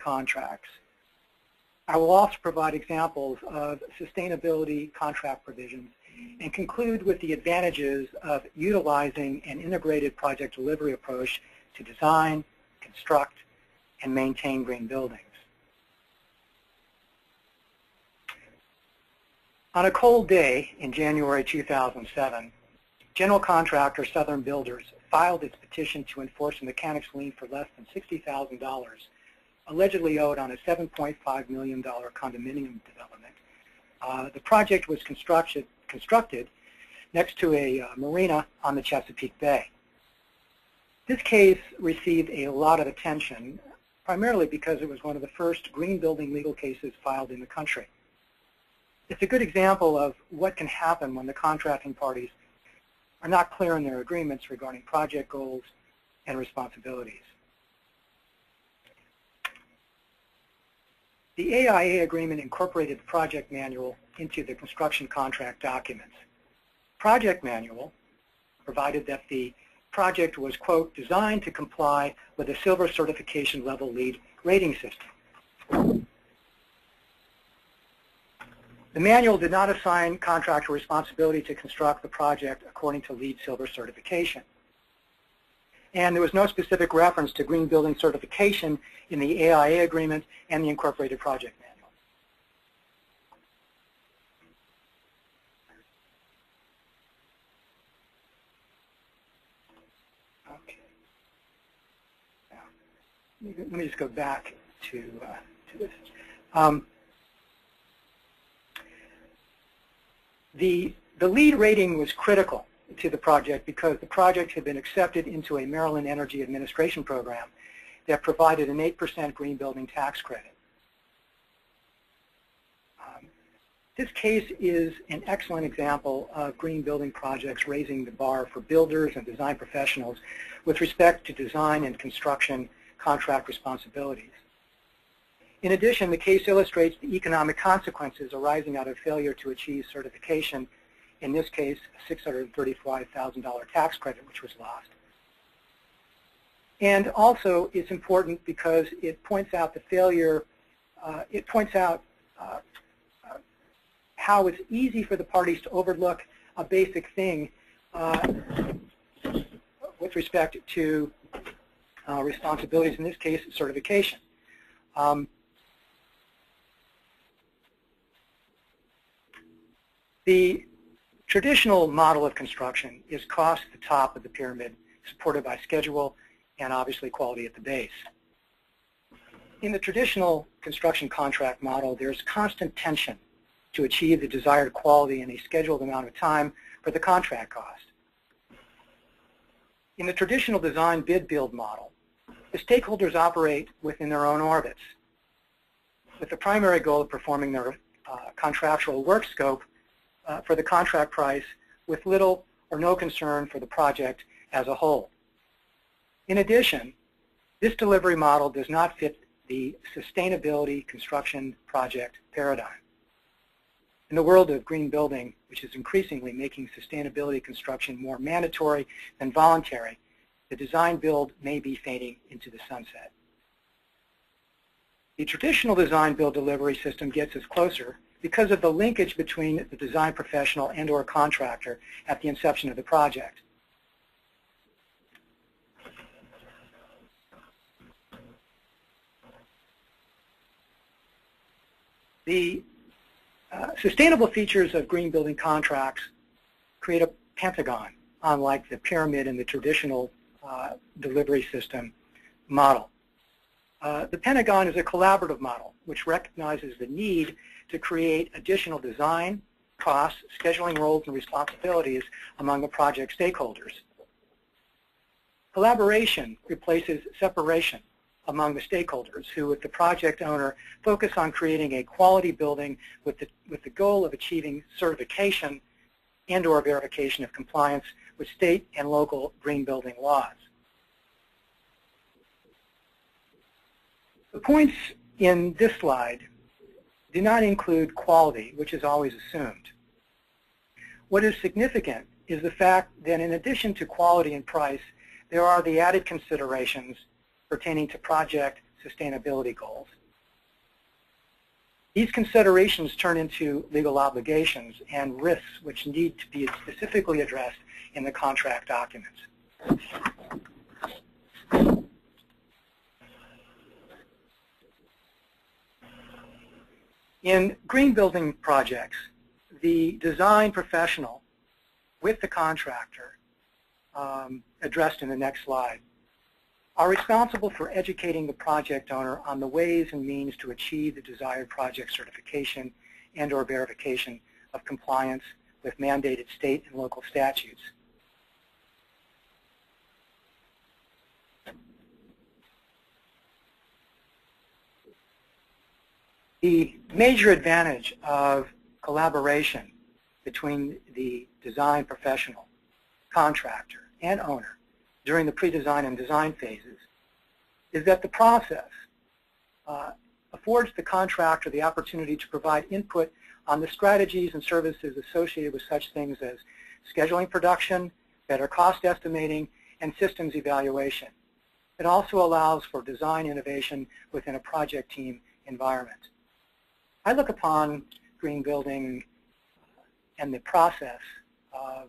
contracts. I will also provide examples of sustainability contract provisions and conclude with the advantages of utilizing an integrated project delivery approach to design, construct, and maintain green buildings. On a cold day in January 2007, general contractor Southern Builders filed its petition to enforce a mechanics lien for less than $60,000, allegedly owed on a $7.5 million condominium development. The project was constructed next to a marina on the Chesapeake Bay. This case received a lot of attention, primarily because it was one of the first green building legal cases filed in the country. It's a good example of what can happen when the contracting parties are not clear in their agreements regarding project goals and responsibilities. The AIA agreement incorporated the project manual into the construction contract documents. Project manual provided that the project was, quote, designed to comply with a silver certification level LEED rating system. The manual did not assign contractor responsibility to construct the project according to LEED Silver certification. And there was no specific reference to green building certification in the AIA agreement and the incorporated project manual. Okay. Now, let me just go back to this. The LEED rating was critical to the project because the project had been accepted into a Maryland Energy Administration program that provided an 8% green building tax credit. This case is an excellent example of green building projects raising the bar for builders and design professionals with respect to design and construction contract responsibilities. In addition, the case illustrates the economic consequences arising out of failure to achieve certification, in this case, a $635,000 tax credit which was lost. And also, it's important because it points out the failure, it points out how it's easy for the parties to overlook a basic thing with respect to responsibilities, in this case, certification. The traditional model of construction is cost at the top of the pyramid, supported by schedule and obviously quality at the base. In the traditional construction contract model, there's constant tension to achieve the desired quality in a scheduled amount of time for the contract cost. In the traditional design bid build model, the stakeholders operate within their own orbits, with the primary goal of performing their contractual work scope for the contract price with little or no concern for the project as a whole. In addition, this delivery model does not fit the sustainability construction project paradigm. In the world of green building, which is increasingly making sustainability construction more mandatory than voluntary, the design build may be fading into the sunset. The traditional design build delivery system gets us closer because of the linkage between the design professional and or contractor at the inception of the project. The sustainable features of green building contracts create a pentagon, unlike the pyramid in the traditional delivery system model. The Pentagon is a collaborative model which recognizes the need to create additional design, costs, scheduling roles, and responsibilities among the project stakeholders. Collaboration replaces separation among the stakeholders who, with the project owner, focus on creating a quality building with the goal of achieving certification and or verification of compliance with state and local green building laws. The points in this slide do not include quality, which is always assumed. What is significant is the fact that in addition to quality and price, there are the added considerations pertaining to project sustainability goals. These considerations turn into legal obligations and risks which need to be specifically addressed in the contract documents. In green building projects, the design professional with the contractor, addressed in the next slide, are responsible for educating the project owner on the ways and means to achieve the desired project certification and/or verification of compliance with mandated state and local statutes. The major advantage of collaboration between the design professional, contractor, and owner during the pre-design and design phases is that the process affords the contractor the opportunity to provide input on the strategies and services associated with such things as scheduling production, better cost estimating, and systems evaluation. It also allows for design innovation within a project team environment. I look upon green building and the process of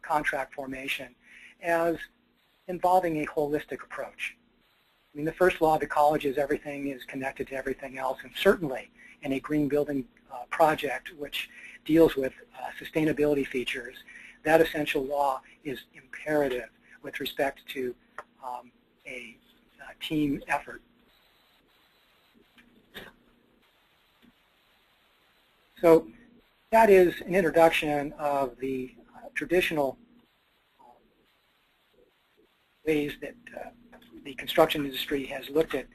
contract formation as involving a holistic approach. I mean, the first law of ecology is everything is connected to everything else, and certainly in a green building project which deals with sustainability features, that essential law is imperative with respect to a team effort. So that is an introduction of the traditional ways that the construction industry has looked at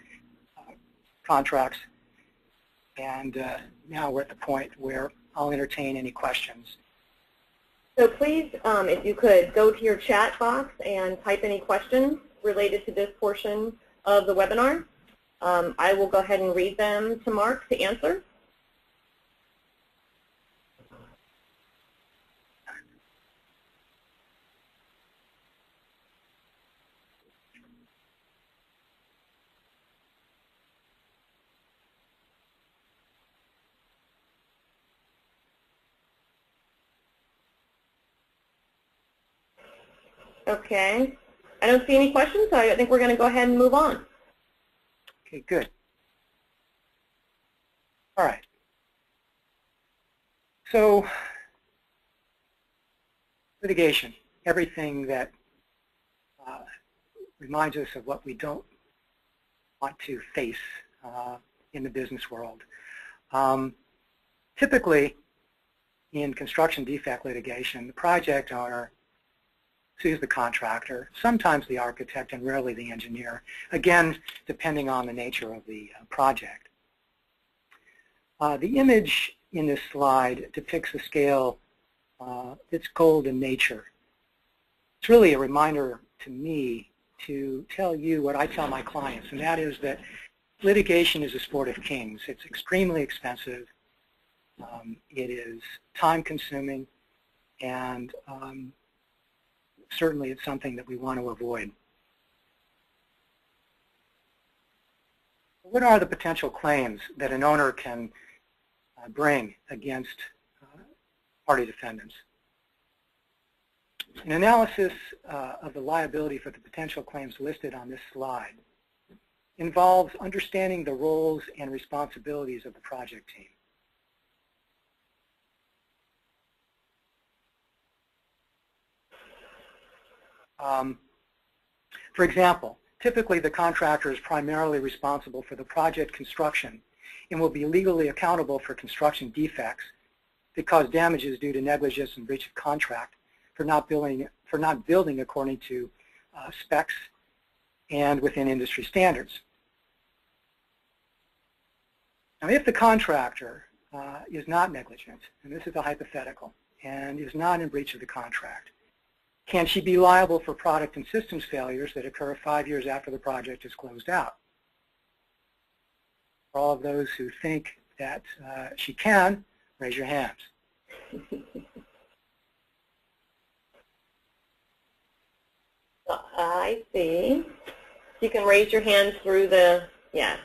contracts, and now we're at the point where I'll entertain any questions. So please, if you could, go to your chat box and type any questions related to this portion of the webinar. I will go ahead and read them to Mark to answer. Okay. I don't see any questions, so I think we're going to go ahead and move on. Okay, good. All right. So, litigation, everything that reminds us of what we don't want to face in the business world. Typically, in construction defect litigation, the project owner sues the contractor, sometimes the architect, and rarely the engineer, again, depending on the nature of the project. The image in this slide depicts a scale that's gold in nature. It's really a reminder to me to tell you what I tell my clients, and that is that litigation is a sport of kings. It's extremely expensive. It is time-consuming, and certainly it's something that we want to avoid. What are the potential claims that an owner can bring against party defendants? An analysis of the liability for the potential claims listed on this slide involves understanding the roles and responsibilities of the project team. For example, typically the contractor is primarily responsible for the project construction and will be legally accountable for construction defects that cause damages due to negligence and breach of contract for not building according to specs and within industry standards. Now, if the contractor is not negligent, and this is a hypothetical, and is not in breach of the contract, can she be liable for product and systems failures that occur 5 years after the project is closed out? For all of those who think that she can, raise your hands. I see. You can raise your hand through the Yes.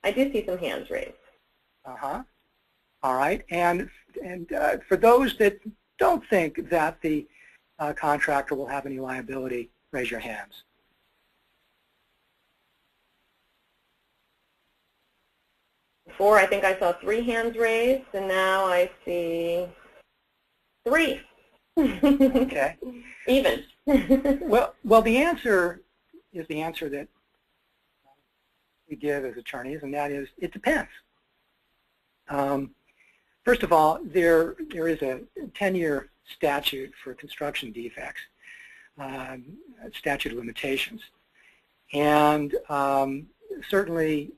I do see some hands raised. Uh-huh. All right. And for those that don't think that the contractor will have any liability, raise your hands. Before, I think I saw 3 hands raised, and now I see 3. Okay. Even. Well, the answer is the answer that we give as attorneys, and that is it depends. First of all, there is a 10-year statute for construction defects, statute of limitations, and certainly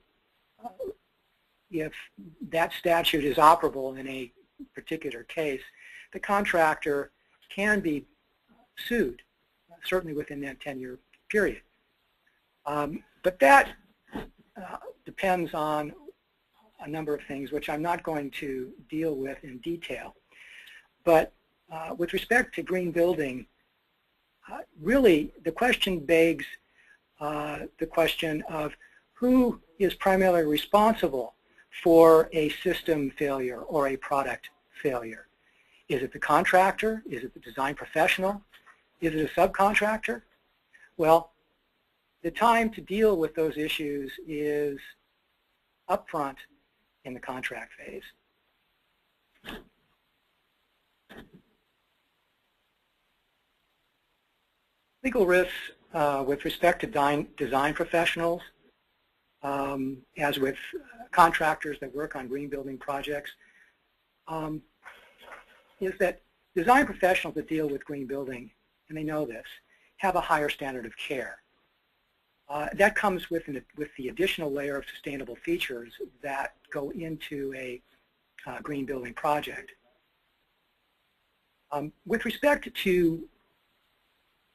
if that statute is operable in a particular case, the contractor can be sued, certainly within that 10-year period. But that depends on a number of things, which I'm not going to deal with in detail. But with respect to green building, really the question begs the question of who is primarily responsible for a system failure or a product failure. Is it the contractor? Is it the design professional? Is it a subcontractor? Well, the time to deal with those issues is upfront in the contract phase. Legal risks with respect to design professionals, as with contractors that work on green building projects, is that design professionals that deal with green building, and they know this, have a higher standard of care. That comes with the additional layer of sustainable features that go into a green building project. With respect to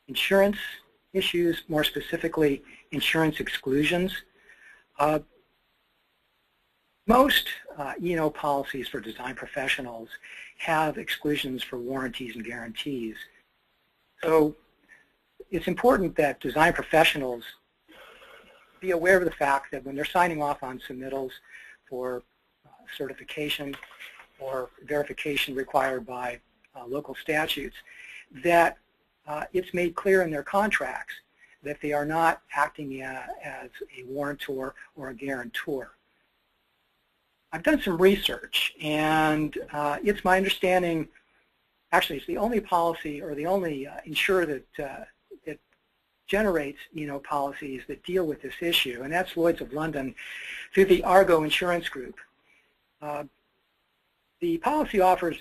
insurance issues, more specifically insurance exclusions, most E&O policies for design professionals have exclusions for warranties and guarantees. So it's important that design professionals be aware of the fact that when they're signing off on submittals for certification or verification required by local statutes, that it's made clear in their contracts that they are not acting as a warrantor or a guarantor. I've done some research, and it's my understanding, actually it's the only policy or the only insurer that generates policies that deal with this issue, and that's Lloyd's of London through the Argo Insurance Group. The policy offers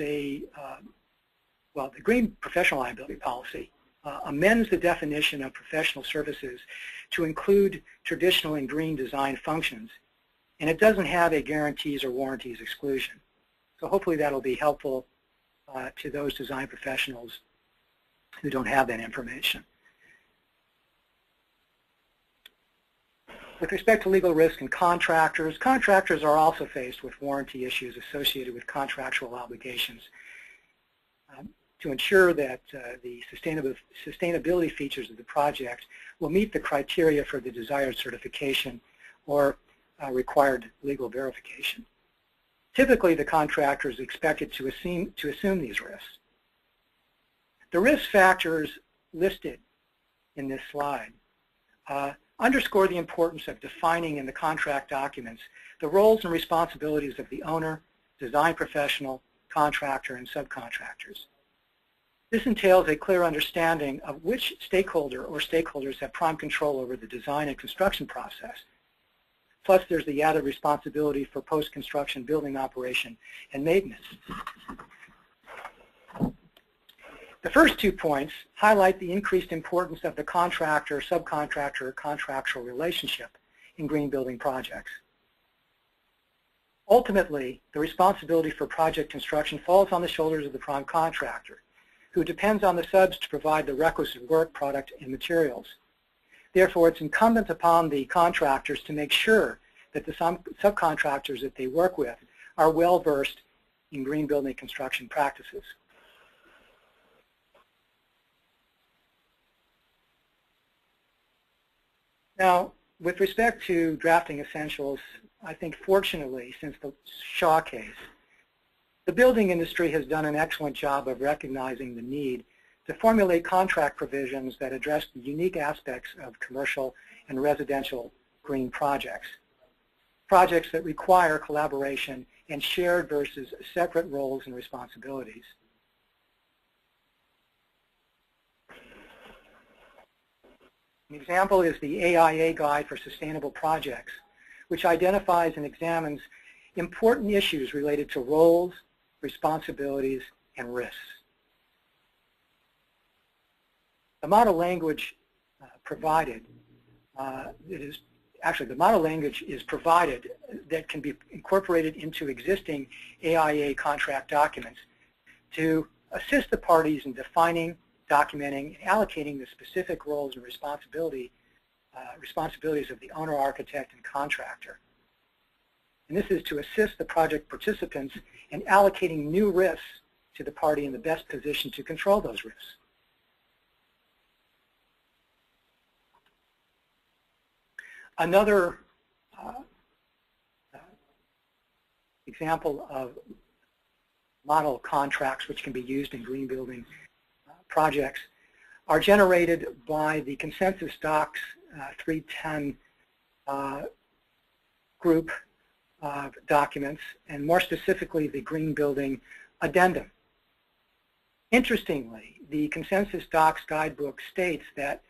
well, the green professional liability policy amends the definition of professional services to include traditional and green design functions, and it doesn't have a guarantees or warranties exclusion. So hopefully that'll be helpful to those design professionals who don't have that information. With respect to legal risk and contractors, contractors are also faced with warranty issues associated with contractual obligations. To ensure that the sustainability features of the project will meet the criteria for the desired certification or required legal verification. Typically, the contractor is expected to assume these risks. The risk factors listed in this slide underscore the importance of defining in the contract documents the roles and responsibilities of the owner, design professional, contractor, and subcontractors. This entails a clear understanding of which stakeholder or stakeholders have prime control over the design and construction process. Plus, there's the added responsibility for post-construction building operation and maintenance. The first 2 points highlight the increased importance of the contractor, subcontractor, or contractual relationship in green building projects. Ultimately, the responsibility for project construction falls on the shoulders of the prime contractor, who depends on the subs to provide the requisite work, product, and materials. Therefore, it's incumbent upon the contractors to make sure that the subcontractors that they work with are well versed in green building construction practices. Now, With respect to drafting essentials, I think fortunately, since the Shaw case, the building industry has done an excellent job of recognizing the need to formulate contract provisions that address the unique aspects of commercial and residential green projects. Projects that require collaboration and shared versus separate roles and responsibilities. An example is the AIA Guide for Sustainable Projects, which identifies and examines important issues related to roles, responsibilities, and risks. The model language provided, the model language is provided that can be incorporated into existing AIA contract documents to assist the parties in defining, documenting, and allocating the specific roles and responsibilities of the owner, architect, and contractor. And this is to assist the project participants in allocating new risks to the party in the best position to control those risks. Another example of model contracts which can be used in green building projects are generated by the Consensus Docs 310 group of documents, and more specifically the Green Building Addendum. Interestingly, the Consensus Docs guidebook states that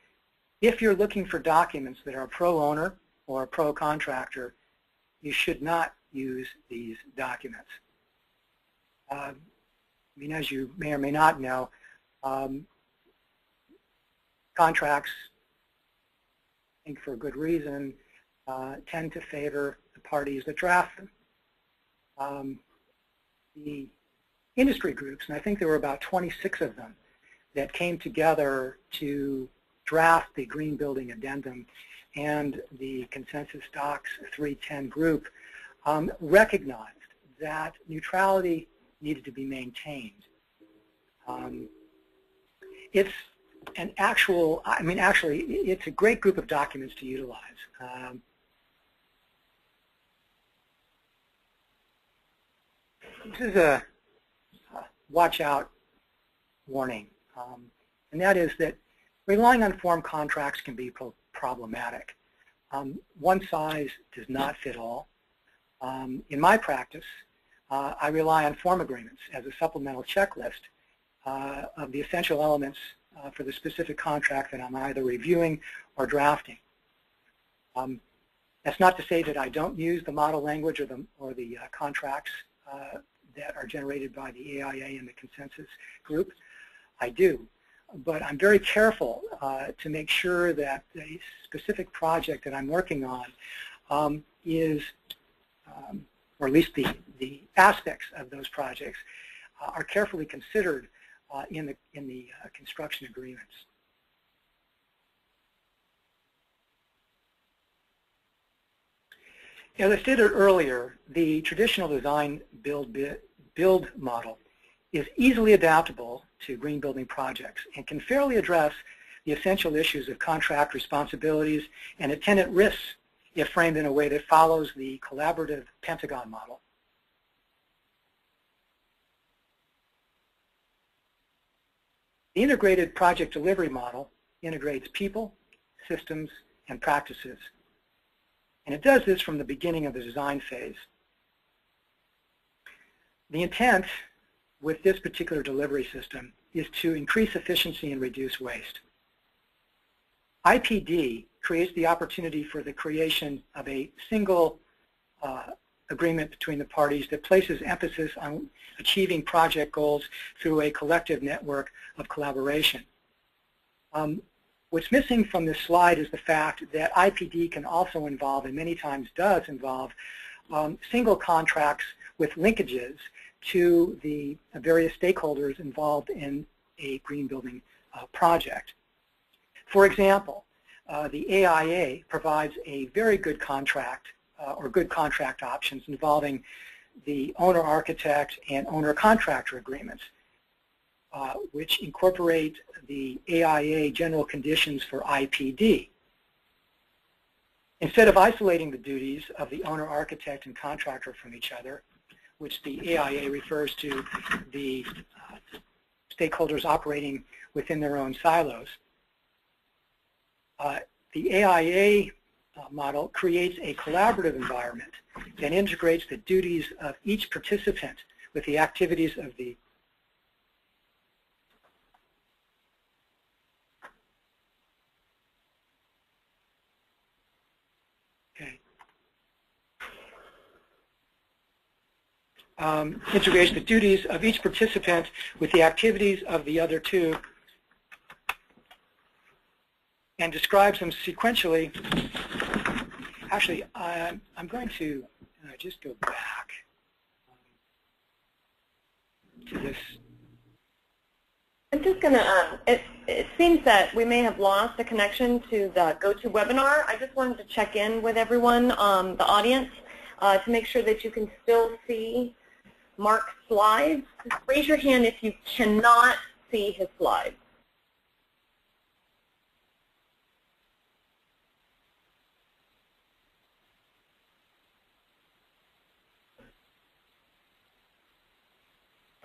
if you're looking for documents that are pro-owner or pro-contractor, you should not use these documents. I mean, as you may or may not know, contracts, I think for a good reason, tend to favor the parties that draft them. The industry groups, and I think there were about 26 of them, that came together to draft the Green Building Addendum and the Consensus Docs 310 group, recognized that neutrality needed to be maintained. It's an actual, actually, it's a great group of documents to utilize. This is a watch out warning, and that is that relying on form contracts can be problematic. One size does not fit all. In my practice, I rely on form agreements as a supplemental checklist of the essential elements for the specific contract that I'm either reviewing or drafting. That's not to say that I don't use the model language or the contracts that are generated by the AIA and the Consensus group. I do. But I'm very careful to make sure that the specific project that I'm working on is, or at least the aspects of those projects are carefully considered in the construction agreements. As I stated earlier, the traditional design build model is easily adaptable to green building projects and can fairly address the essential issues of contract responsibilities and attendant risks if framed in a way that follows the collaborative Pentagon model. The integrated project delivery model integrates people, systems, and practices. And it does this from the beginning of the design phase. The intent with this particular delivery system is to increase efficiency and reduce waste. IPD creates the opportunity for the creation of a single agreement between the parties that places emphasis on achieving project goals through a collective network of collaboration. What's missing from this slide is the fact that IPD can also involve, and many times does involve, single contracts with linkages to the various stakeholders involved in a green building project. For example, the AIA provides a very good contract or good contract options involving the owner-architect and owner-contractor agreements, which incorporate the AIA general conditions for IPD. Instead of isolating the duties of the owner, architect, and contractor from each other, which the AIA refers to the stakeholders operating within their own silos, the AIA model creates a collaborative environment that integrates the duties of each participant with the activities of the integrates the duties of each participant with the activities of the other two and describes them sequentially. Actually, I'm going to just go back to this. I'm just going to, it seems that we may have lost the connection to the GoToWebinar. I just wanted to check in with everyone, the audience, to make sure that you can still see Mark's slides. Raise your hand if you cannot see his slides.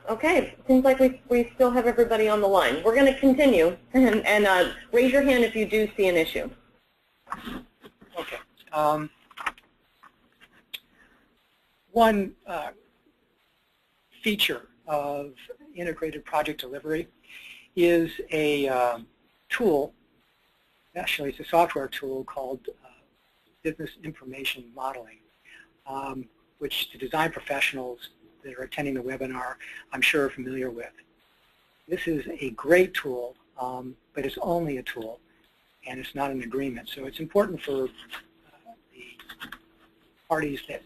Okay, seems like we still have everybody on the line. We're going to continue, and raise your hand if you do see an issue. Okay. One feature of integrated project delivery is a tool, actually it's a software tool called Business Information Modeling, which the design professionals that are attending the webinar, I'm sure, are familiar with. This is a great tool, but it's only a tool, and it's not an agreement. So it's important for the parties that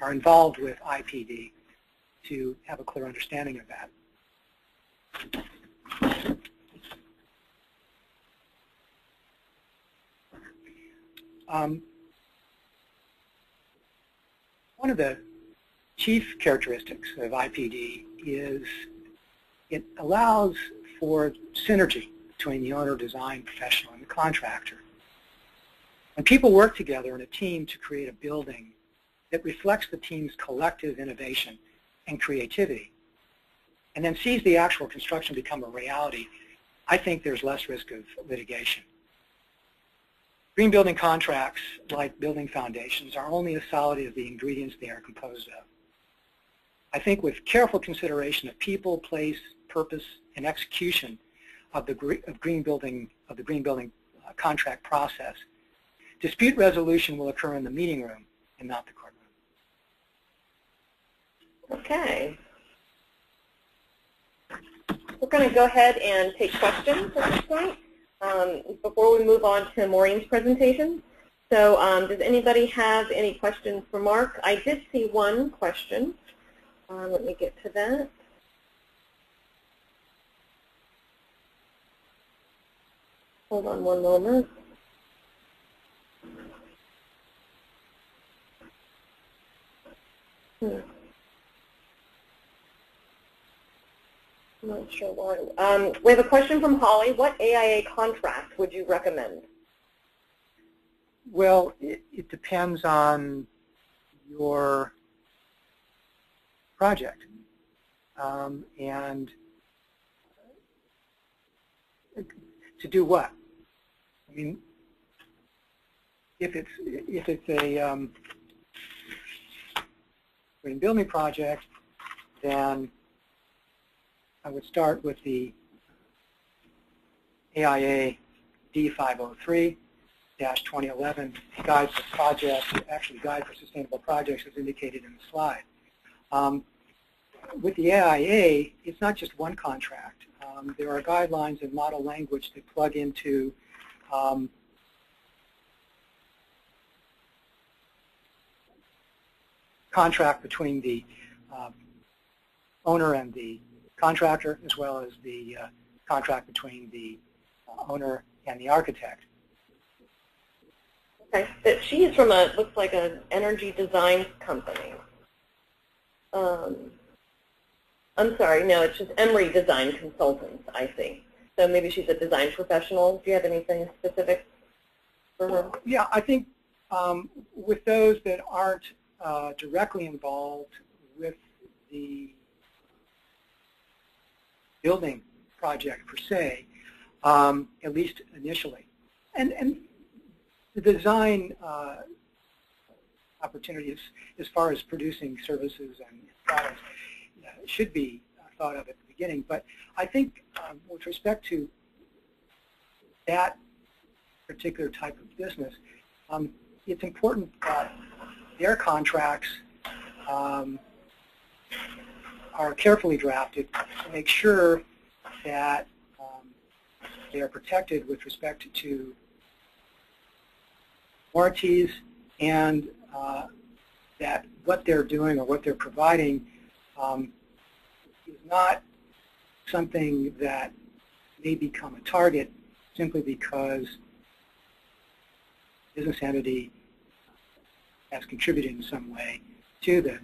are involved with IPD to have a clear understanding of that. One of the chief characteristics of IPD is it allows for synergy between the owner, design professional, and the contractor. When people work together in a team to create a building that reflects the team's collective innovation and creativity, and then sees the actual construction become a reality, I think there's less risk of litigation. Green building contracts, like building foundations, are only as solid as the ingredients they are composed of. I think with careful consideration of people, place, purpose, and execution of the green building contract process, dispute resolution will occur in the meeting room and not the courtroom. Okay. We're going to go ahead and take questions at this point before we move on to Maureen's presentation. So does anybody have any questions for Mark? I did see one question. Let me get to that. Hold on one moment. I'm not sure why. We have a question from Holly. What AIA contract would you recommend? Well, it depends on your project, and to do what? I mean, if it's a green building project, then I would start with the AIA D503-2011 Guide for Projects, actually Guide for Sustainable Projects as indicated in the slide. With the AIA, it's not just one contract. There are guidelines and model language that plug into contract between the owner and the contractor, as well as the contract between the owner and the architect. Okay, but she is from a, looks like an energy design company. I'm sorry, no, it's just Emery Design Consultants, I see. So maybe she's a design professional. Do you have anything specific for her? Yeah, I think with those that aren't directly involved with the building project per se, at least initially. And the design opportunities as far as producing services and products should be thought of at the beginning. But I think with respect to that particular type of business, it's important that their contracts are carefully drafted to make sure that they are protected with respect to warranties, and that what they're doing or what they're providing is not something that may become a target simply because business entity has contributed in some way to the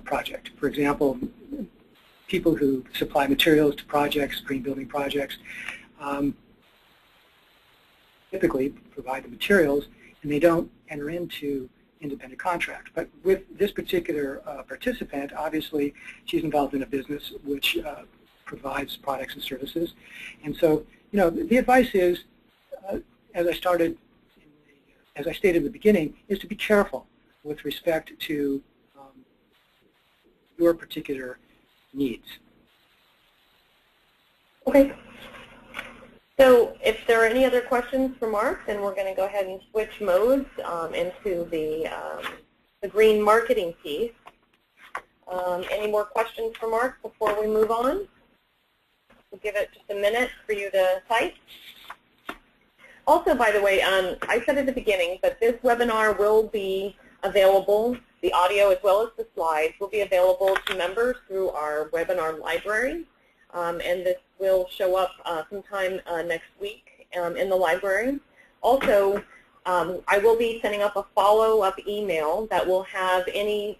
project. For example, people who supply materials to projects, green building projects, typically provide the materials, and they don't enter into independent contracts. But with this particular participant, obviously she's involved in a business which provides products and services. And so, the advice is, as I stated in the beginning, is to be careful with respect to your particular needs. Okay. So if there are any other questions for Mark, then we're going to go ahead and switch modes into the green marketing piece. Any more questions for Mark before we move on? We'll give it just a minute for you to type. Also, by the way, I said at the beginning that this webinar will be available, the audio as well as the slides will be available to members through our webinar library. And this will show up sometime next week in the library. Also, I will be sending up a follow-up email that will have any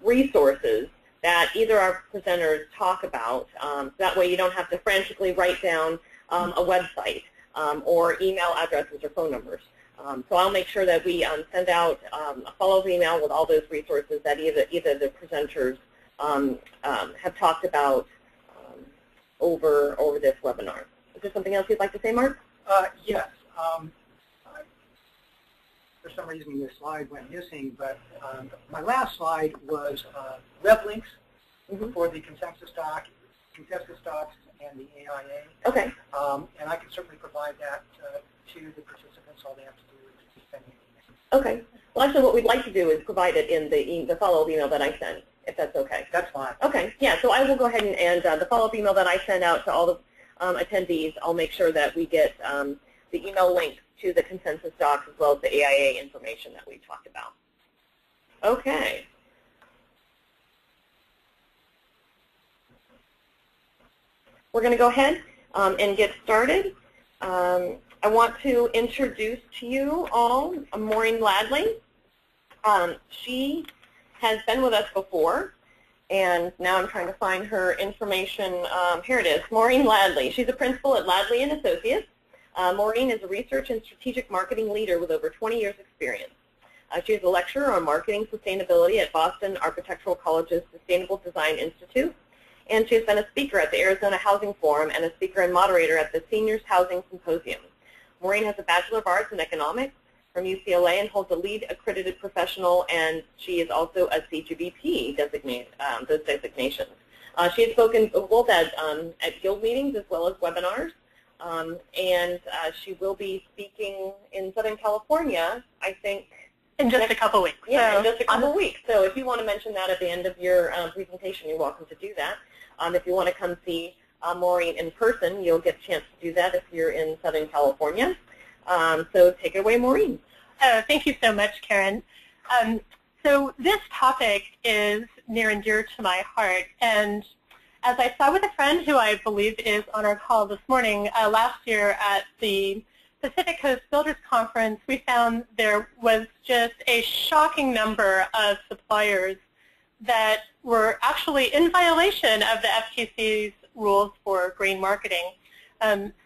resources that either our presenters talk about. So that way you don't have to frantically write down a website or email addresses or phone numbers. So I'll make sure that we send out a follow-up email with all those resources that either the presenters have talked about over this webinar. Is there something else you'd like to say, Mark? Yes. For some reason this slide went missing, but my last slide was web links for the consensus stocks and the AIA. Okay. And I can certainly provide that to the participants. All they have to do is send me an email. Okay. Well, actually, what we'd like to do is provide it in the follow-up email that I send, if that's okay. That's fine. Okay. Yeah. So I will go ahead and the follow-up email that I send out to all the attendees, I'll make sure that we get the email link to the consensus docs as well as the AIA information that we talked about. Okay. We're going to go ahead and get started. I want to introduce to you all Maureen Ladley. She has been with us before, and now I'm trying to find her information. Here it is, Maureen Ladley. She's a principal at Ladley & Associates. Maureen is a research and strategic marketing leader with over 20 years experience. She is a lecturer on marketing sustainability at Boston Architectural College's Sustainable Design Institute, and she has been a speaker at the Arizona Housing Forum and a speaker and moderator at the Seniors Housing Symposium. Maureen has a Bachelor of Arts in Economics from UCLA and holds a LEED accredited professional, and she is also a CGBP those designations. She has spoken both at guild meetings as well as webinars, and she will be speaking in Southern California, I think, in just a couple weeks. Yeah, in just a couple weeks. So if you want to mention that at the end of your presentation, you're welcome to do that. If you want to come see Maureen in person, you'll get a chance to do that if you're in Southern California. So take it away, Maureen. Thank you so much, Karen. So this topic is near and dear to my heart. And as I saw with a friend who I believe is on our call this morning, last year at the Pacific Coast Builders Conference, we found there was just a shocking number of suppliers that were actually in violation of the FTC's rules for green marketing.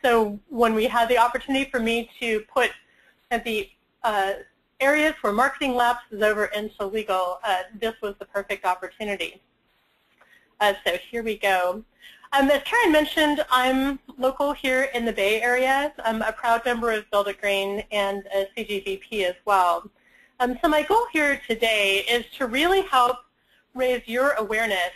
So when we had the opportunity for me to put at the areas where marketing lapses over into legal, this was the perfect opportunity. So here we go. As Karen mentioned, I'm local here in the Bay Area. I'm a proud member of Build It Green and a CGVP as well. So my goal here today is to really help raise your awareness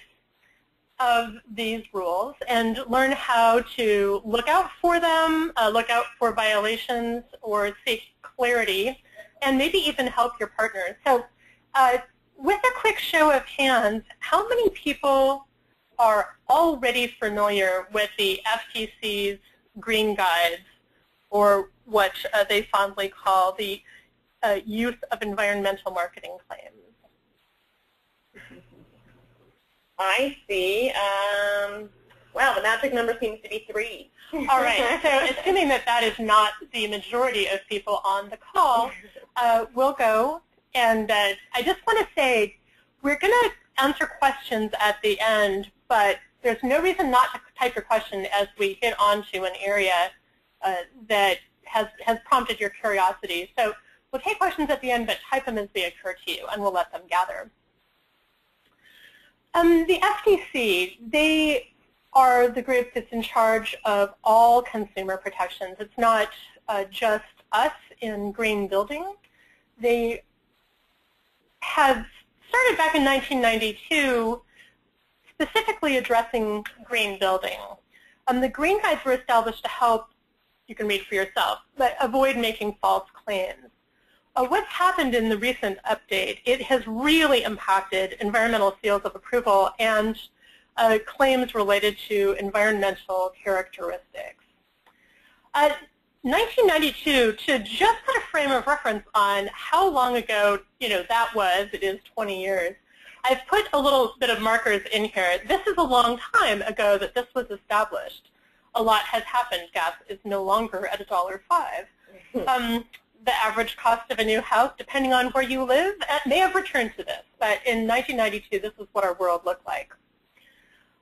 of these rules and learn how to look out for them, look out for violations or seek clarity, and maybe even help your partners. So with a quick show of hands, how many people are already familiar with the FTC's green guides, or what they fondly call the use of environmental marketing claims? I see. Wow, the magic number seems to be 3. All right, so assuming that that is not the majority of people on the call, we'll go. And I just want to say, we're going to answer questions at the end, but there's no reason not to type your question as we hit onto an area that has prompted your curiosity. So we'll take questions at the end, but type them as they occur to you, and we'll let them gather. The FTC, they are the group that's in charge of all consumer protections. It's not just us in green building. They have started back in 1992 specifically addressing green building. The green guides were established to help, you can read for yourself, but avoid making false claims. What's happened in the recent update, it has really impacted environmental seals of approval and claims related to environmental characteristics. 1992, to just put a frame of reference on how long ago that was, it is 20 years, I've put a little bit of markers in here. This is a long time ago that this was established. A lot has happened. Gas is no longer at $1.05. The average cost of a new house, depending on where you live, may have returned to this, but in 1992, this is what our world looked like.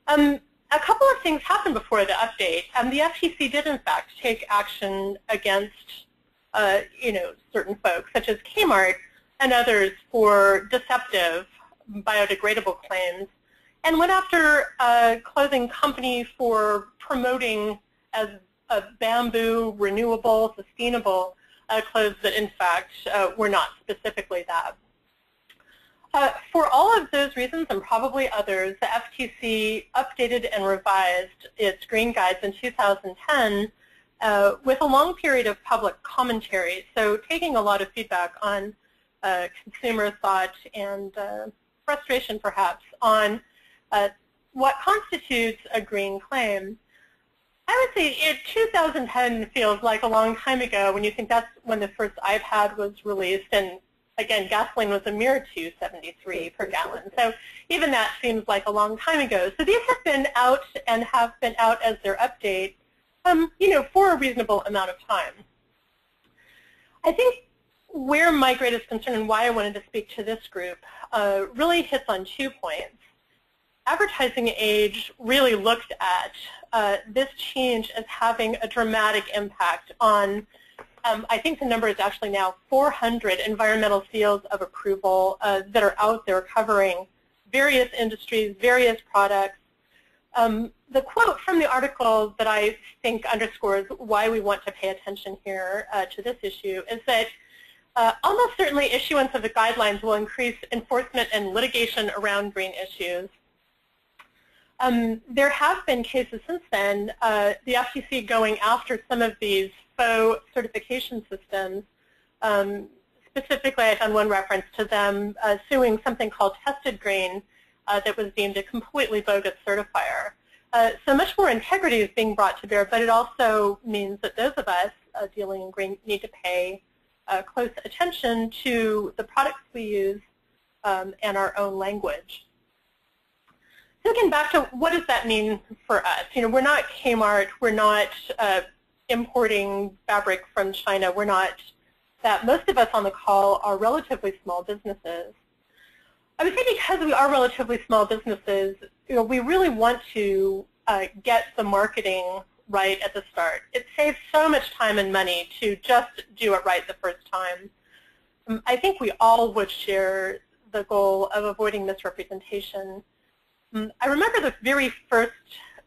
A couple of things happened before the update. The FTC did, in fact, take action against certain folks, such as Kmart and others, for deceptive biodegradable claims, and went after a clothing company for promoting as a bamboo, renewable, sustainable clothes that, in fact, were not specifically that. For all of those reasons, and probably others, the FTC updated and revised its green guides in 2010 with a long period of public commentary, so taking a lot of feedback on consumer thought and frustration, perhaps, on what constitutes a green claim. I would say 2010 feels like a long time ago when you think that's when the first iPad was released, and again, gasoline was a mere $2.73 per gallon. So even that seems like a long time ago. So these have been out and have been out as their update, for a reasonable amount of time. I think where my greatest concern and why I wanted to speak to this group really hits on 2 points. Advertising Age really looked at this change as having a dramatic impact on, I think the number is actually now 400 environmental seals of approval that are out there covering various industries, various products. The quote from the article that I think underscores why we want to pay attention here to this issue is that almost certainly issuance of the guidelines will increase enforcement and litigation around green issues. There have been cases since then, the FTC going after some of these faux certification systems. Specifically, I found one reference to them suing something called Tested Green that was deemed a completely bogus certifier. So much more integrity is being brought to bear, but it also means that those of us dealing in green need to pay close attention to the products we use and our own language. So again, back to what does that mean for us? We're not Kmart, we're not importing fabric from China, we're not that. Most of us on the call are relatively small businesses. I would say because we are relatively small businesses, we really want to get the marketing right at the start. It saves so much time and money to just do it right the first time. I think we all would share the goal of avoiding misrepresentation. I remember the very first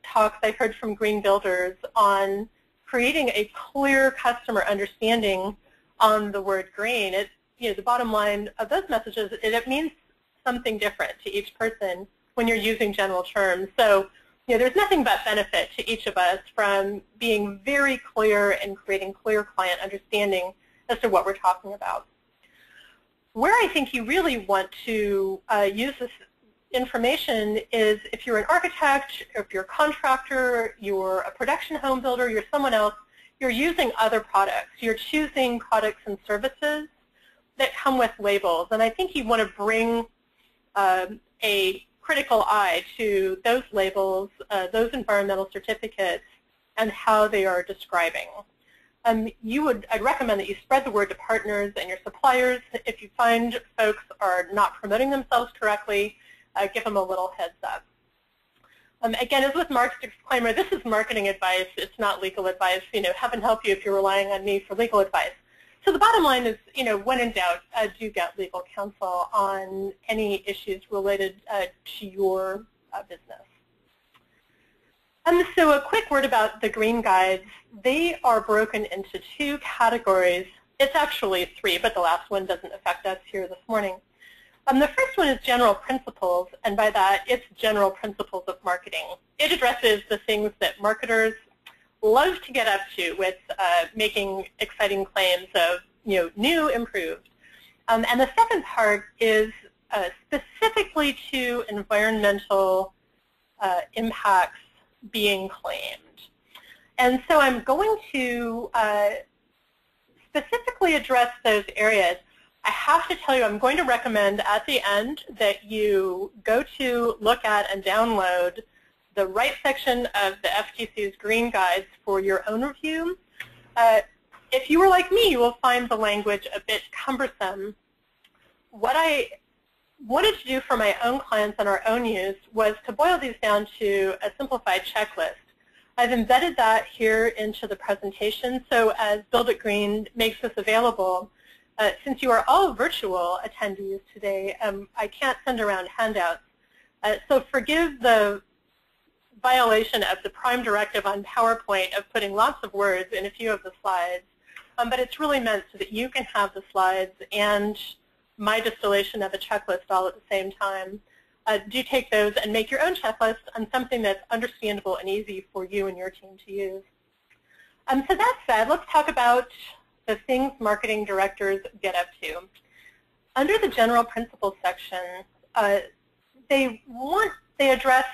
talks I heard from green builders on creating a clear customer understanding on the word green. The bottom line of those messages, it means something different to each person when you're using general terms. So, there's nothing but benefit to each of us from being very clear and creating clear client understanding as to what we're talking about. Where I think you really want to use this information is if you're an architect, or if you're a contractor, you're a production home builder, you're someone else, you're using other products. You're choosing products and services that come with labels. And I think you want to bring a critical eye to those labels, those environmental certificates, and how they are describing. I'd recommend that you spread the word to partners and your suppliers. If you find folks are not promoting themselves correctly, give them a little heads up. Again, as with Mark's disclaimer, this is marketing advice. It's not legal advice. Heaven help you if you're relying on me for legal advice. So the bottom line is, when in doubt, do get legal counsel on any issues related to your business. So a quick word about the green guides. They are broken into two categories. It's actually three, but the last one doesn't affect us here this morning. The first one is general principles, and by that, it's general principles of marketing. It addresses the things that marketers love to get up to with making exciting claims of new, improved. And the second part is specifically to environmental impacts being claimed. And so I'm going to specifically address those areas. I have to tell you, I'm going to recommend at the end that you go to look at and download the right section of the FTC's green guides for your own review. If you were like me, you will find the language a bit cumbersome. What I wanted to do for my own clients and our own use was to boil these down to a simplified checklist. I've embedded that here into the presentation, so as Build It Green makes this available, since you are all virtual attendees today, I can't send around handouts. So forgive the violation of the prime directive on PowerPoint of putting lots of words in a few of the slides, but it's really meant so that you can have the slides and my distillation of a checklist all at the same time. Do take those and make your own checklist on something that's understandable and easy for you and your team to use. So that said, let's talk about the things marketing directors get up to. Under the general principles section, they address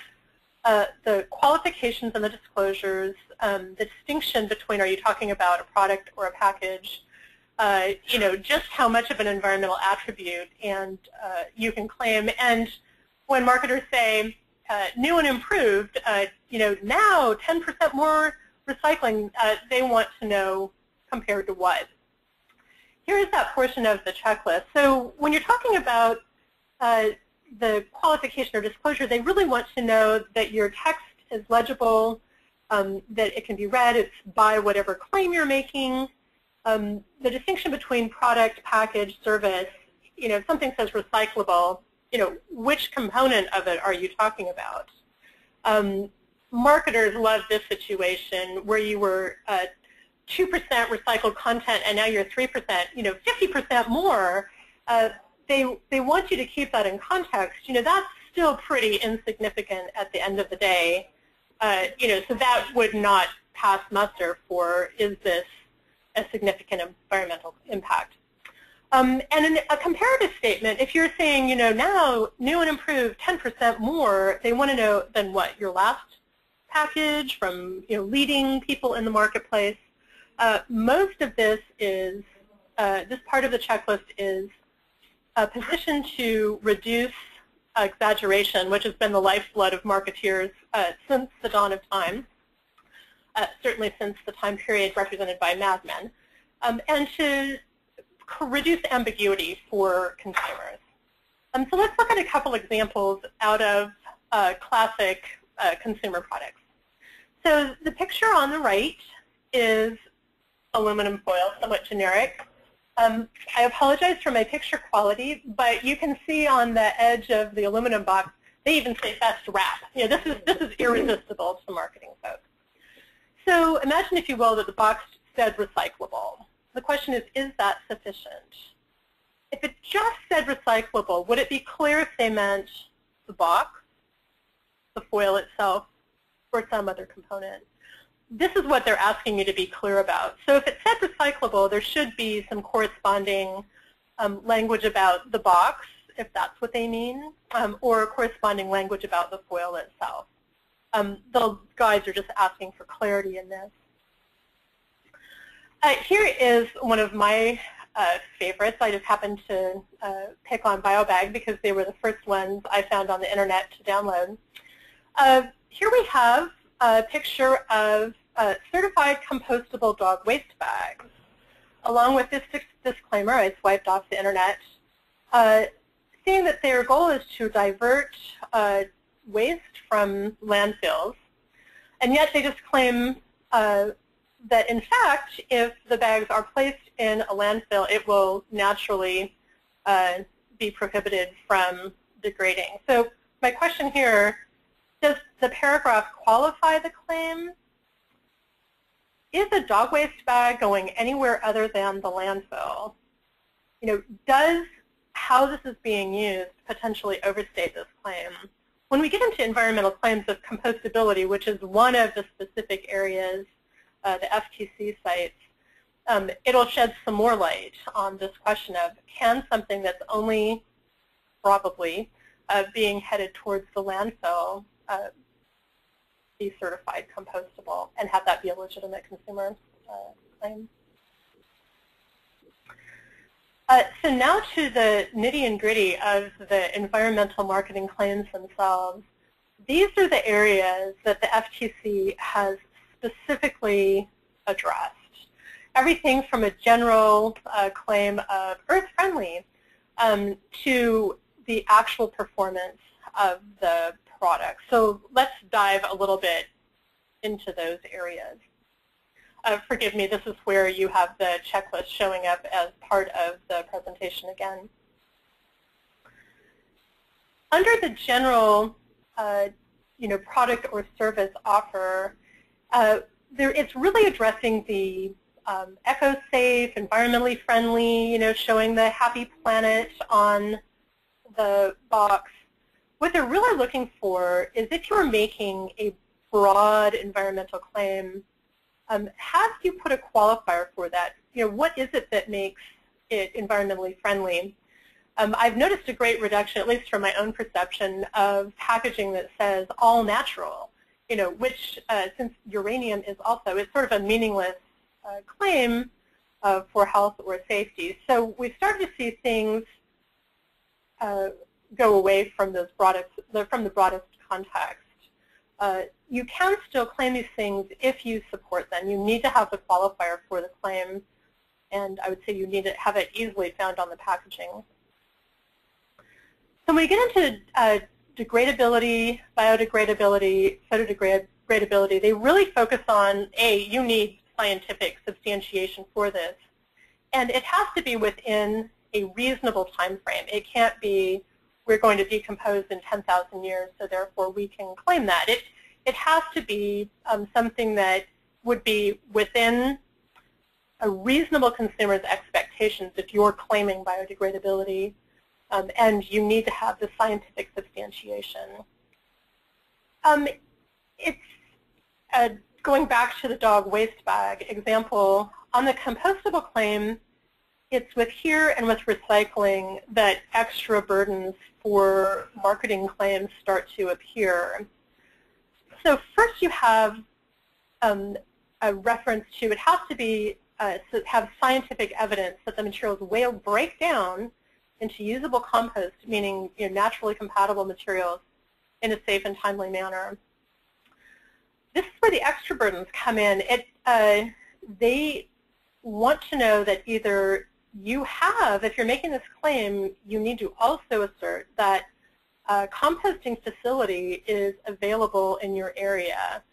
the qualifications and the disclosures, the distinction between are you talking about a product or a package, just how much of an environmental attribute and you can claim. And when marketers say new and improved, now 10% more recycling, they want to know compared to what. Here is that portion of the checklist. So when you're talking about the qualification or disclosure, they really want to know that your text is legible, that it can be read, it's by whatever claim you're making. The distinction between product, package, service, if something says recyclable, which component of it are you talking about? Marketers love this situation where you were 2% recycled content and now you're 3%, 50% more. They want you to keep that in context. That's still pretty insignificant at the end of the day. So that would not pass muster for is this a significant environmental impact. And in a comparative statement, if you're saying, now new and improved 10% more, they want to know then what, your last package from leading people in the marketplace. Most of this is, this part of the checklist is a position to reduce exaggeration, which has been the lifeblood of marketeers since the dawn of time, certainly since the time period represented by Mad Men, and to reduce ambiguity for consumers. So let's look at a couple examples out of classic consumer products. So the picture on the right is aluminum foil, somewhat generic. I apologize for my picture quality, but you can see on the edge of the aluminum box, they even say best wrap. You know, this is irresistible to marketing folks. So imagine, if you will, that the box said recyclable. The question is that sufficient? If it just said recyclable, would it be clear if they meant the box, the foil itself, or some other component? This is what they're asking you to be clear about. So if it said recyclable, there should be some corresponding language about the box, if that's what they mean, or corresponding language about the foil itself. The guides are just asking for clarity in this. Here is one of my favorites. I just happened to pick on BioBag because they were the first ones I found on the internet to download. Here we have a picture of certified compostable dog waste bags. Along with this disclaimer, I swiped off the internet, seeing that their goal is to divert waste from landfills, and yet they just claim that, in fact, if the bags are placed in a landfill, it will naturally be prohibited from degrading. So my question here, does the paragraph qualify the claim? Is a dog waste bag going anywhere other than the landfill? You know, does how this is being used potentially overstate this claim? When we get into environmental claims of compostability, which is one of the specific areas the FTC cites, it'll shed some more light on this question of, can something that's only probably being headed towards the landfill be certified compostable and have that be a legitimate consumer claim? So now to the nitty and gritty of the environmental marketing claims themselves. These are the areas that the FTC has specifically addressed. Everything from a general claim of earth-friendly to the actual performance of the product. So let's dive a little bit into those areas. Forgive me, this is where you have the checklist showing up as part of the presentation again. Under the general product or service offer, it's really addressing the eco-safe, environmentally friendly, showing the happy planet on the box. What they're really looking for is, if you're making a broad environmental claim, have you put a qualifier for that? What is it that makes it environmentally friendly? I've noticed a great reduction, at least from my own perception, of packaging that says all natural, which, since uranium is also, it's sort of a meaningless claim for health or safety. So we've started to see things go away from those from the broadest context. You can still claim these things if you support them. You need to have the qualifier for the claim, and I would say you need to have it easily found on the packaging. So when we get into degradability, biodegradability, photodegradability, they really focus on, you need scientific substantiation for this, and it has to be within a reasonable time frame. It can't be, we're going to decompose in 10,000 years, so therefore we can claim that. It has to be something that would be within a reasonable consumer's expectations if you're claiming biodegradability, and you need to have the scientific substantiation. It's going back to the dog waste bag example, on the compostable claim, it's with here and with recycling that extra burdens for marketing claims start to appear. So first you have a reference to, it has to be, have scientific evidence that the materials will break down into usable compost, meaning naturally compatible materials, in a safe and timely manner. This is where the extra burdens come in. They want to know that either you have, if you're making this claim, you need to also assert that a composting facility is available in your area.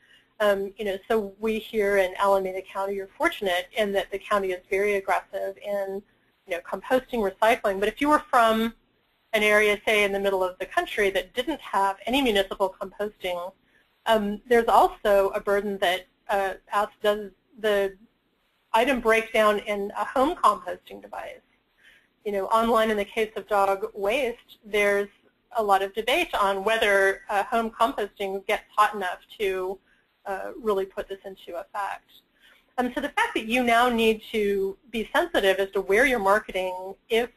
So we here in Alameda County are fortunate in that the county is very aggressive in, composting, recycling. But if you were from an area, say, in the middle of the country that didn't have any municipal composting, there's also a burden that does the item break down in a home composting device. Online in the case of dog waste, there's a lot of debate on whether home composting gets hot enough to really put this into effect. So the fact that you now need to be sensitive as to where you're marketing if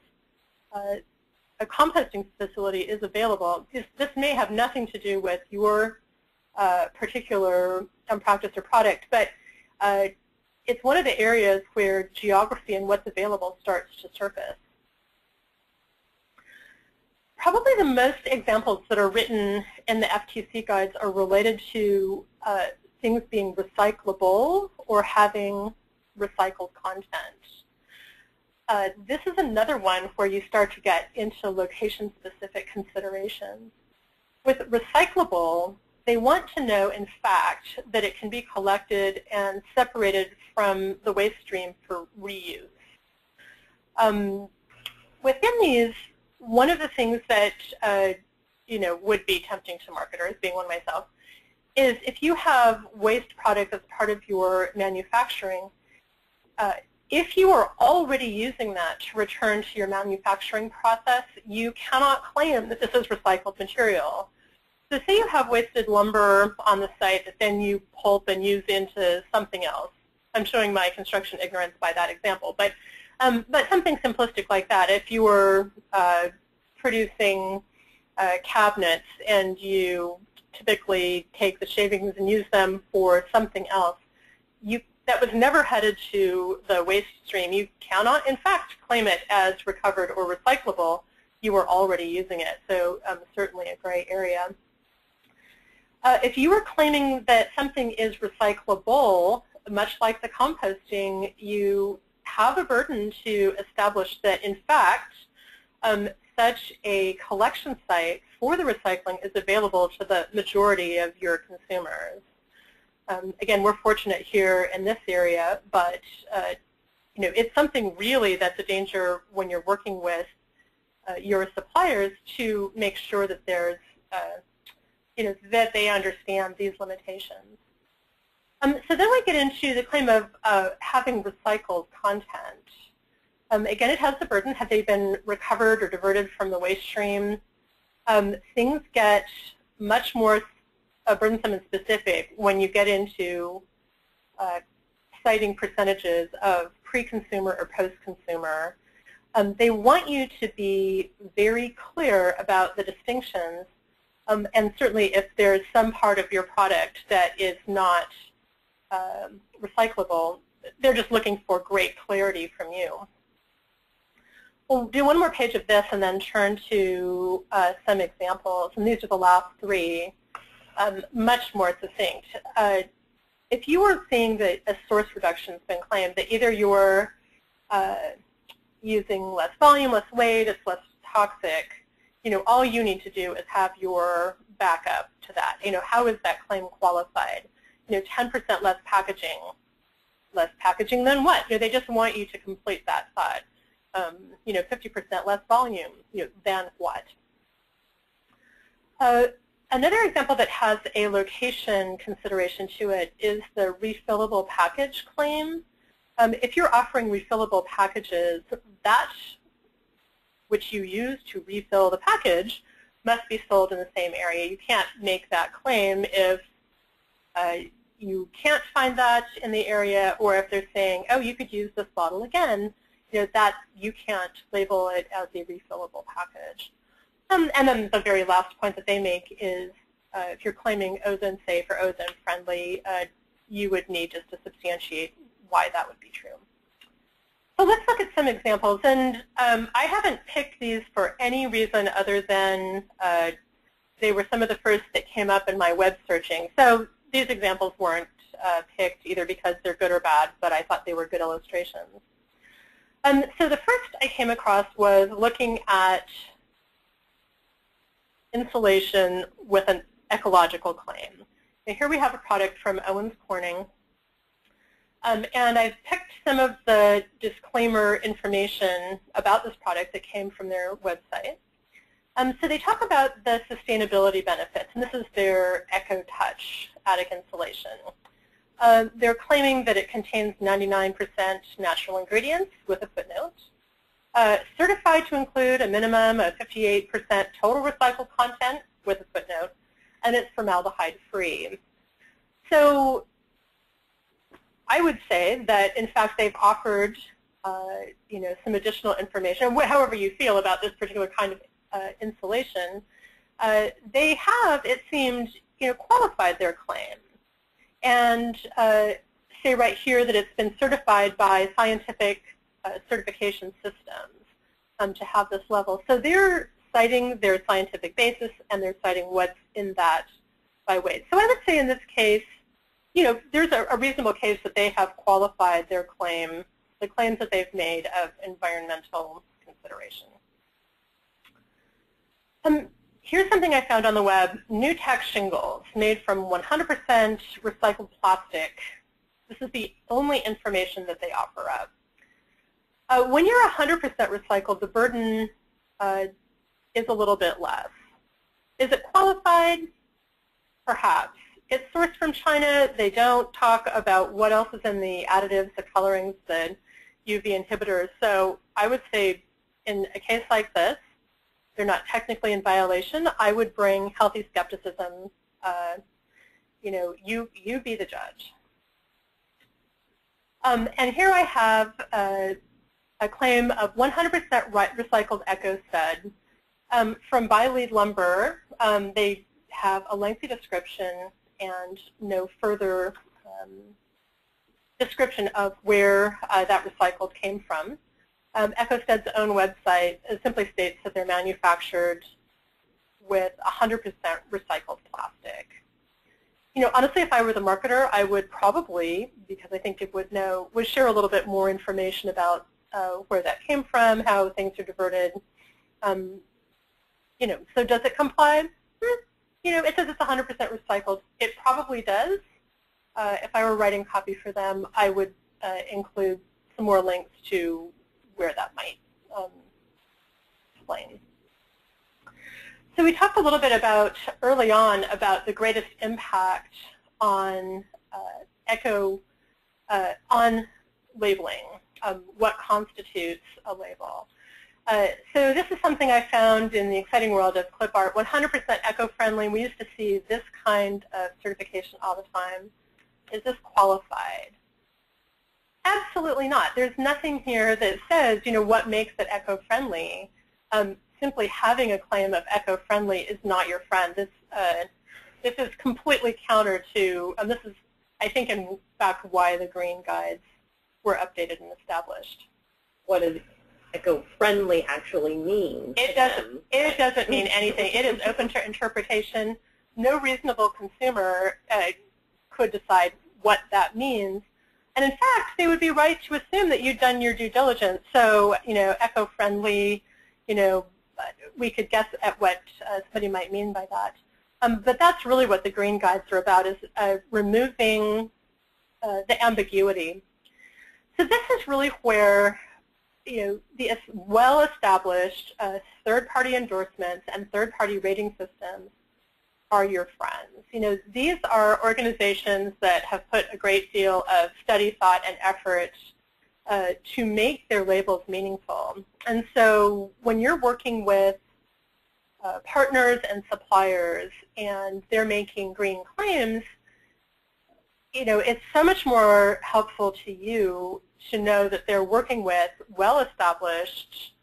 a composting facility is available, this may have nothing to do with your particular practice or product, but it's one of the areas where geography and what's available starts to surface. Probably the most examples that are written in the FTC guides are related to things being recyclable or having recycled content. This is another one where you start to get into location-specific considerations. With recyclable, they want to know, in fact, that it can be collected and separated from the waste stream for reuse. Within these, one of the things that would be tempting to marketers, being one myself, is if you have waste product as part of your manufacturing, if you are already using that to return to your manufacturing process, you cannot claim that this is recycled material. So say you have wasted lumber on the site that then you pulp and use into something else. I'm showing my construction ignorance by that example, but something simplistic like that. If you were producing cabinets and you typically take the shavings and use them for something else, that was never headed to the waste stream. You cannot, in fact, claim it as recovered or recyclable. You were already using it, so certainly a gray area. If you were claiming that something is recyclable, much like the composting, you have a burden to establish that, in fact, such a collection site for the recycling is available to the majority of your consumers. Again, we're fortunate here in this area, but it's something really that's a danger when you're working with your suppliers to make sure that there's, that they understand these limitations. So then we get into the claim of having recycled content. Again, it has the burden. Have they been recovered or diverted from the waste stream? Things get much more burdensome and specific when you get into citing percentages of pre-consumer or post-consumer. They want you to be very clear about the distinctions, and certainly if there's some part of your product that is not recyclable, they're just looking for great clarity from you. We'll do one more page of this and then turn to some examples, and these are the last three, much more succinct. If you are seeing that a source reduction has been claimed, that either you're using less volume, less weight, it's less toxic, all you need to do is have your backup to that. How is that claim qualified? 10% less packaging. Less packaging than what? They just want you to complete that thought. 50% less volume, than what? Another example that has a location consideration to it is the refillable package claim. If you're offering refillable packages, that which you use to refill the package must be sold in the same area. You can't make that claim if you can't find that in the area, or if they're saying, oh, you could use this bottle again, that you can't label it as a refillable package. And then the very last point that they make is if you're claiming ozone safe or ozone friendly, you would need just to substantiate why that would be true. So let's look at some examples. And I haven't picked these for any reason other than they were some of the first that came up in my web searching. So these examples weren't picked either because they're good or bad, but I thought they were good illustrations. So the first I came across was looking at insulation with an ecological claim. Now here we have a product from Owens Corning. And I've picked some of the disclaimer information about this product that came from their website. So they talk about the sustainability benefits, and this is their EcoTouch attic insulation. They're claiming that it contains 99% natural ingredients with a footnote. Certified to include a minimum of 58% total recycled content with a footnote, and it's formaldehyde-free. So I would say that, in fact, they've offered some additional information, however you feel about this particular kind of insulation. They have, it seemed, qualified their claim and say right here that it's been certified by scientific certification systems to have this level. So they're citing their scientific basis, and they're citing what's in that by weight. So I would say in this case, there's a reasonable case that they have qualified their claim, the claims that they've made of environmental consideration. Here's something I found on the web, new tech shingles made from 100% recycled plastic. This is the only information that they offer up. When you're 100% recycled, the burden is a little bit less. Is it qualified? Perhaps. It's sourced from China. They don't talk about what else is in the additives, the colorings, the UV inhibitors. So I would say in a case like this, they're not technically in violation. I would bring healthy skepticism. You be the judge. And here I have a claim of 100% recycled EcoStud from ByLead Lumber. They have a lengthy description and no further description of where that recycled came from. EcoStud's own website simply states that they're manufactured with 100% recycled plastic. Honestly, if I were the marketer, I would probably, because I think it would share a little bit more information about where that came from, how things are diverted. So does it comply? It says it's 100% recycled. It probably does. If I were writing copy for them, I would include some more links to where that might explain. So we talked a little bit early on about the greatest impact on on labeling, what constitutes a label. So this is something I found in the exciting world of clip art, 100% eco-friendly. We used to see this kind of certification all the time. Is this qualified? Absolutely not. There's nothing here that says, what makes it eco-friendly. Simply having a claim of eco-friendly is not your friend. This is completely counter to, this is, I think, in fact, why the green guides were updated and established. What does eco-friendly actually mean? It doesn't mean anything. It is open to interpretation. No reasonable consumer could decide what that means. And in fact, they would be right to assume that you've done your due diligence. So, eco-friendly, we could guess at what somebody might mean by that. But that's really what the green guides are about, is removing the ambiguity. So this is really where, the well-established third-party endorsements and third-party rating systems are your friends. These are organizations that have put a great deal of study, thought, and effort to make their labels meaningful. And so when you're working with partners and suppliers and they're making green claims, it's so much more helpful to you to know that they're working with well-established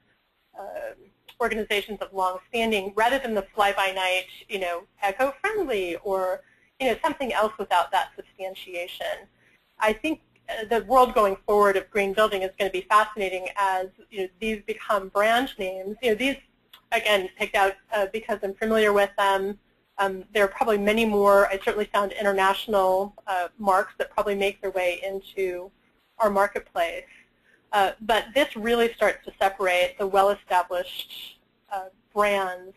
organizations of long standing, rather than the fly-by-night, eco-friendly or something else without that substantiation. I think the world going forward of green building is going to be fascinating as these become brand names. These, again, picked out because I'm familiar with them. There are probably many more. I certainly found international marks that probably make their way into our marketplace. But this really starts to separate the well-established brands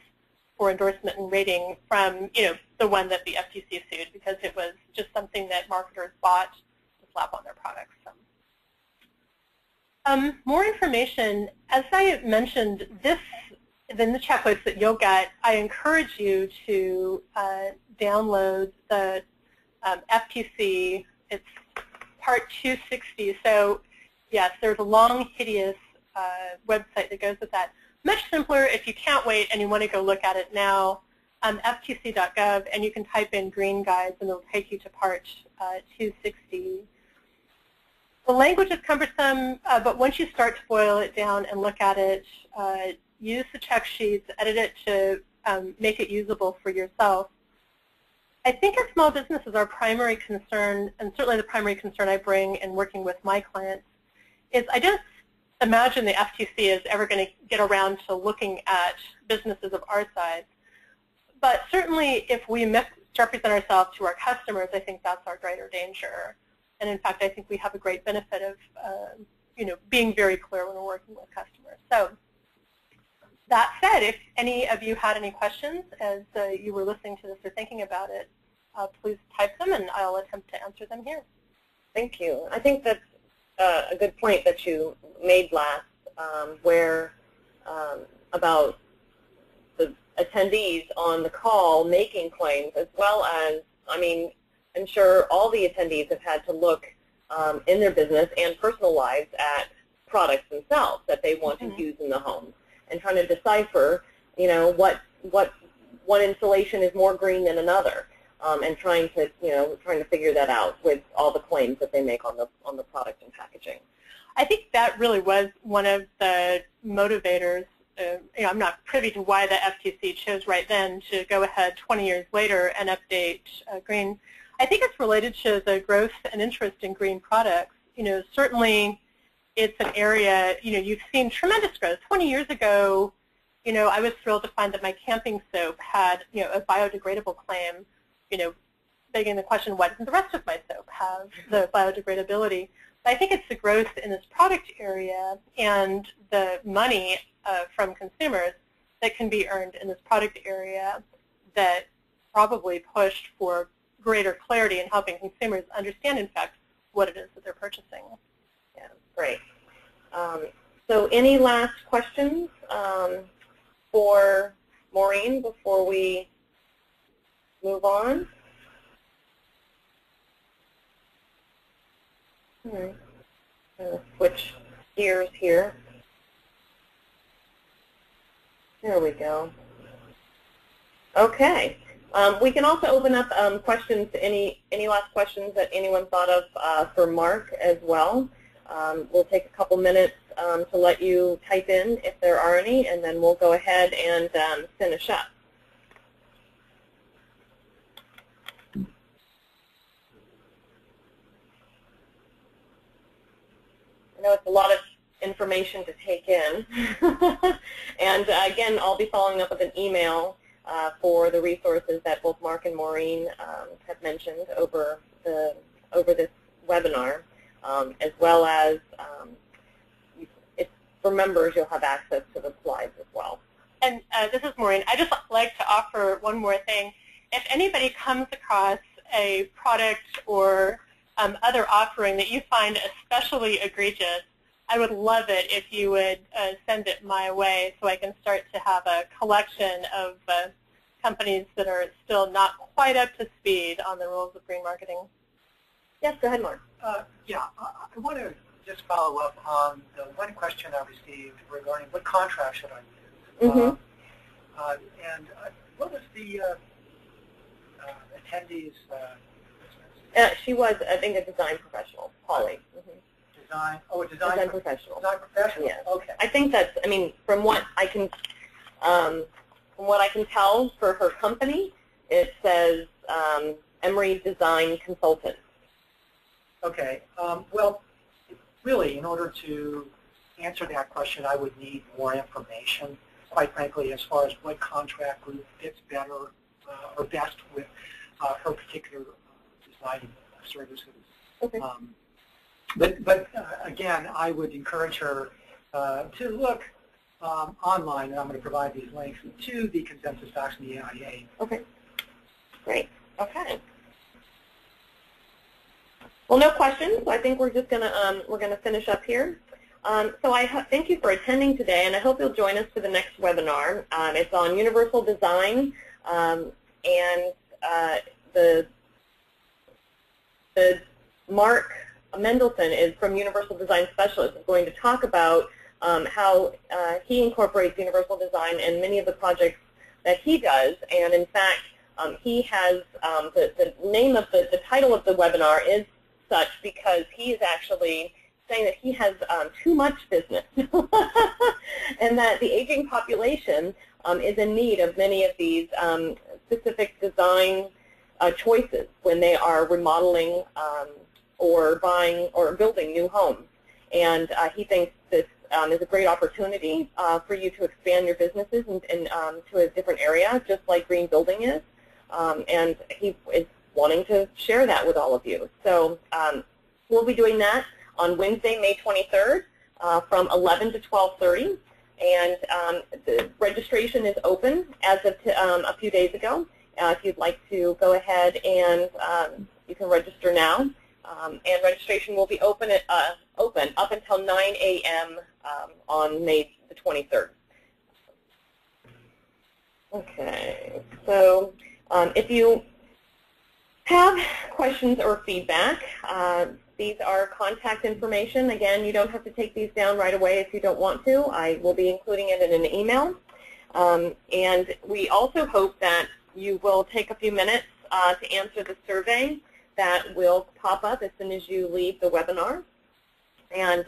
for endorsement and rating from, the one that the FTC sued, because it was just something that marketers bought to slap on their products. So. More information, as I mentioned, in the checklist that you'll get, I encourage you to download the FTC. It's part 260. So yes, there's a long, hideous website that goes with that. Much simpler if you can't wait and you want to go look at it now. FTC.gov, and you can type in green guides, and it'll take you to part 260. The language is cumbersome, but once you start to boil it down and look at it, use the check sheets, edit it to make it usable for yourself. I think as small businesses, our primary concern, and certainly the primary concern I bring in working with my clients, is I don't imagine the FTC is ever going to get around to looking at businesses of our size. But certainly if we misrepresent ourselves to our customers, I think that's our greater danger. And in fact, I think we have a great benefit of being very clear when we're working with customers. So that said, if any of you had any questions as you were listening to this or thinking about it, please type them, and I'll attempt to answer them here. Thank you. I think that's a good point that you made last, where about the attendees on the call making claims, as well as, I'm sure all the attendees have had to look in their business and personal lives at products themselves that they want to use in the home, and trying to decipher, what one installation is more green than another, and trying to figure that out with all the claims that they make on the product and packaging. I think that really was one of the motivators. I'm not privy to why the FTC chose right then to go ahead 20 years later and update green. I think it's related to the growth and interest in green products. Certainly it's an area, you've seen tremendous growth. 20 years ago, I was thrilled to find that my camping soap had, a biodegradable claim, begging the question, why doesn't the rest of my soap have the biodegradability? But I think it's the growth in this product area and the money from consumers that can be earned in this product area that probably pushed for greater clarity in helping consumers understand, in fact, what it is that they're purchasing. Yeah, great. So any last questions for Maureen before we move on? All right. I'm going to switch gears here. There we go. Okay. We can also open up questions to any last questions that anyone thought of for Mark as well. We'll take a couple minutes to let you type in if there are any, and then we'll go ahead and finish up. I know it's a lot of information to take in. And again, I'll be following up with an email for the resources that both Mark and Maureen have mentioned over this webinar, as well as if for members, you'll have access to the slides as well. And this is Maureen. I'd just like to offer one more thing. If anybody comes across a product or other offering that you find especially egregious, I would love it if you would send it my way so I can start to have a collection of companies that are still not quite up to speed on the rules of green marketing. Yes, go ahead, Mark. Yeah, I want to just follow up on the one question I received regarding what contract should I use. And what was the attendee's business? She was, I think, a design professional, Holly. Design, oh, a design professional. Design professional. Yes. Okay. I think that's, I mean, from what I can tell for her company, it says Emory Design Consultant. Okay. Well, really, in order to answer that question, I would need more information, quite frankly, as far as what contract group fits better or best with her particular design services. Okay. But again, I would encourage her to look online, and I'm going to provide these links to the consensus docs and the AIA. Okay, great. Okay. Well, no questions. So I think we're just gonna finish up here. So I thank you for attending today, and I hope you'll join us for the next webinar. It's on universal design, and the Mark Mendelson is from Universal Design Specialist is going to talk about how he incorporates universal design in many of the projects that he does. And in fact, he has the name of the title of the webinar is such because he is actually saying that he has too much business and that the aging population is in need of many of these specific design choices when they are remodeling or buying or building new homes. And he thinks this is a great opportunity for you to expand your businesses and to a different area, just like green building is. And he is wanting to share that with all of you. So we'll be doing that on Wednesday, May 23rd from 11 to 12:30. And the registration is open as of a few days ago. If you'd like to go ahead and you can register now. And registration will be open up until 9 a.m. On May the 23rd. Okay, so if you have questions or feedback, these are contact information. Again, you don't have to take these down right away if you don't want to. I will be including it in an email. And we also hope that you will take a few minutes to answer the survey that will pop up as soon as you leave the webinar. And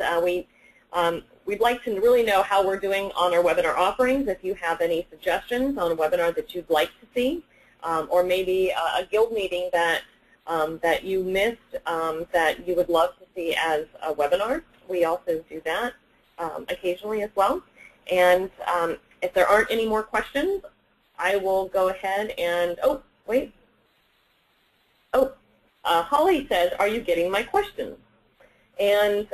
we'd like to really know how we're doing on our webinar offerings. If you have any suggestions on a webinar that you'd like to see, or maybe a guild meeting that that you missed that you would love to see as a webinar, we also do that occasionally as well. And if there aren't any more questions, I will go ahead and, Holly says, are you getting my questions? And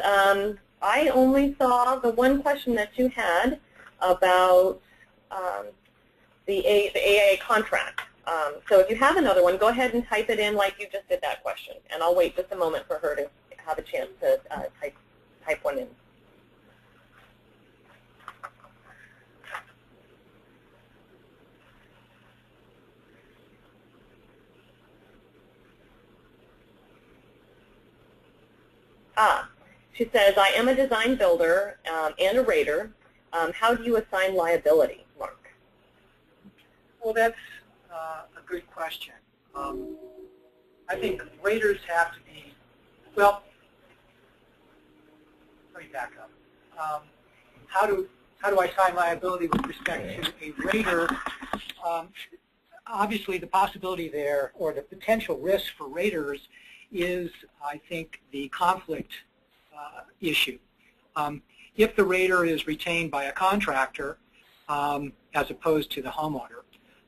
I only saw the one question that you had about the AIA contract. So if you have another one, go ahead and type it in like you just did that question. And I'll wait just a moment for her to have a chance to type one in. She says, I am a design builder and a rater. How do you assign liability, Mark? Well, that's a good question. I think raters have to be, well, let me back up. How do I assign liability with respect to a rater? Obviously, the possibility there, or the potential risk for raters is, I think, the conflict issue. If the rater is retained by a contractor as opposed to the homeowner,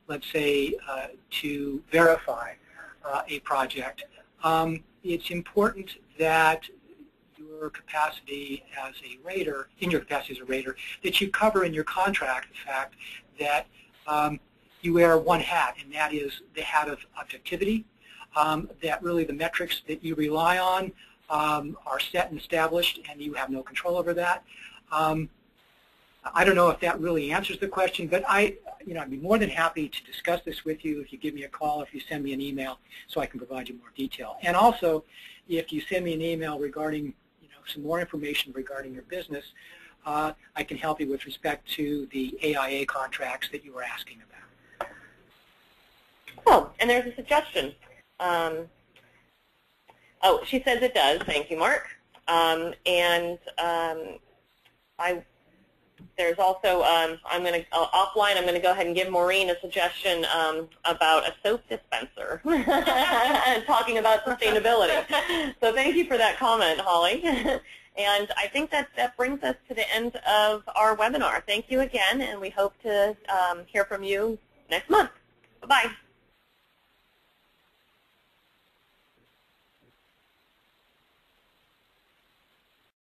let's say to verify a project, it's important that your capacity as a rater, that you cover in your contract the fact that you wear one hat, and that is the hat of objectivity, that really the metrics that you rely on are set and established, and you have no control over that. I don't know if that really answers the question, but I'd be more than happy to discuss this with you if you give me a call, if you send me an email, so I can provide you more detail. And also, if you send me an email regarding, some more information regarding your business, I can help you with respect to the AIA contracts that you were asking about. Oh, and there's a suggestion. She says it does. Thank you, Mark. There's also, offline, I'm going to go ahead and give Maureen a suggestion about a soap dispenser, talking about sustainability. So thank you for that comment, Holly. And I think that brings us to the end of our webinar. Thank you again, and we hope to hear from you next month. Bye-bye.